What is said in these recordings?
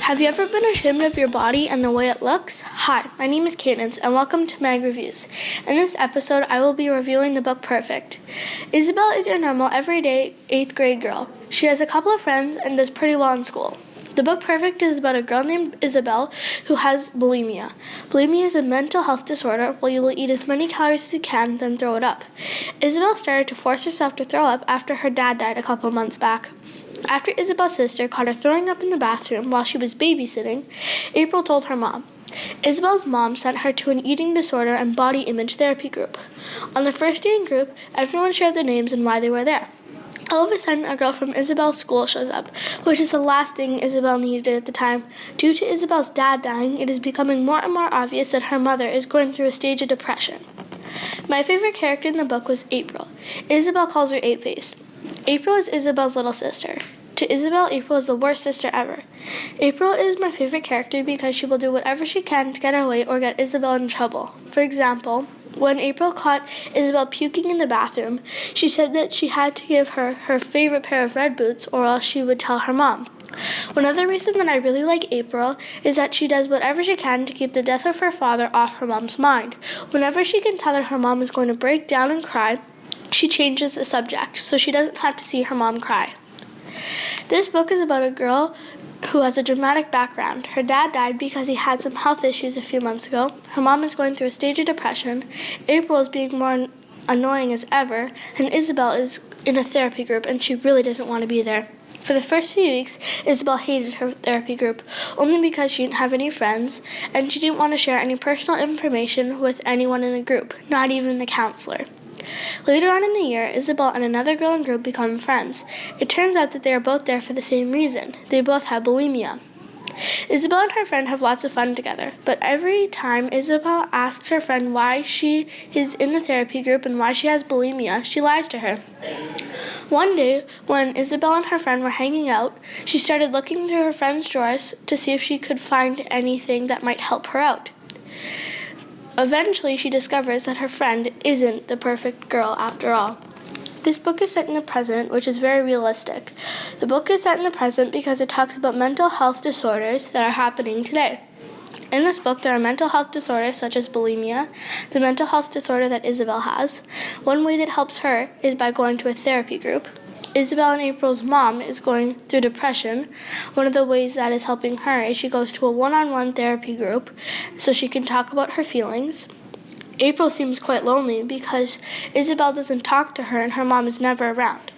Have you ever been ashamed of your body and the way it looks? Hi, my name is Cadence, and welcome to Mag Reviews. In this episode, I will be reviewing the book Perfect. Isabel is your normal, everyday 8th grade girl. She has a couple of friends and does pretty well in school. The book Perfect is about a girl named Isabel who has bulimia. Bulimia is a mental health disorder where you will eat as many calories as you can, then throw it up. Isabel started to force herself to throw up after her dad died a couple months back. After Isabel's sister caught her throwing up in the bathroom while she was babysitting, April told her mom. Isabel's mom sent her to an eating disorder and body image therapy group. On the first day in group, everyone shared their names and why they were there. All of a sudden, a girl from Isabel's school shows up, which is the last thing Isabel needed at the time. Due to Isabel's dad dying, it is becoming more and more obvious that her mother is going through a stage of depression. My favorite character in the book was April. Isabel calls her Eight-Faced. April is Isabel's little sister. To Isabel, April is the worst sister ever. April is my favorite character because she will do whatever she can to get her way or get Isabel in trouble. For example, when April caught Isabel puking in the bathroom, she said that she had to give her her favorite pair of red boots or else she would tell her mom. One other reason that I really like April is that she does whatever she can to keep the death of her father off her mom's mind. Whenever she can tell that her mom is going to break down and cry, she changes the subject so she doesn't have to see her mom cry. This book is about a girl who has a dramatic background. Her dad died because he had some health issues a few months ago. Her mom is going through a stage of depression. April is being more annoying as ever, and Isabel is in a therapy group and she really doesn't want to be there. For the first few weeks, Isabel hated her therapy group only because she didn't have any friends and she didn't want to share any personal information with anyone in the group, not even the counselor. Later on in the year, Isabel and another girl in the group become friends. It turns out that they are both there for the same reason. They both have bulimia. Isabel and her friend have lots of fun together, but every time Isabel asks her friend why she is in the therapy group and why she has bulimia, she lies to her. One day, when Isabel and her friend were hanging out, she started looking through her friend's drawers to see if she could find anything that might help her out. Eventually, she discovers that her friend isn't the perfect girl after all. This book is set in the present, which is very realistic. The book is set in the present because it talks about mental health disorders that are happening today. In this book, there are mental health disorders such as bulimia, the mental health disorder that Isabel has. One way that helps her is by going to a therapy group. Isabel and April's mom is going through depression. One of the ways that is helping her is she goes to a one-on-one therapy group so she can talk about her feelings. April seems quite lonely because Isabel doesn't talk to her and her mom is never around.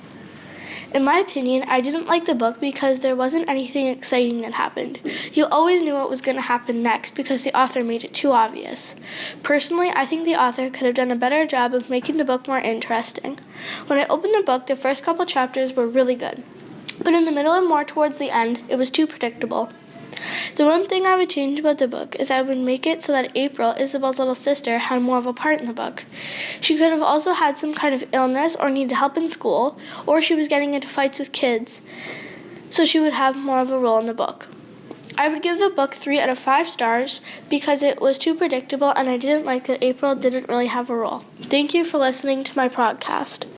In my opinion, I didn't like the book because there wasn't anything exciting that happened. You always knew what was going to happen next because the author made it too obvious. Personally, I think the author could have done a better job of making the book more interesting. When I opened the book, the first couple chapters were really good. But in the middle and more towards the end, it was too predictable. The one thing I would change about the book is I would make it so that April, Isabel's little sister, had more of a part in the book. She could have also had some kind of illness or needed help in school, or she was getting into fights with kids, so she would have more of a role in the book. I would give the book 3 out of 5 stars because it was too predictable and I didn't like that April didn't really have a role. Thank you for listening to my podcast.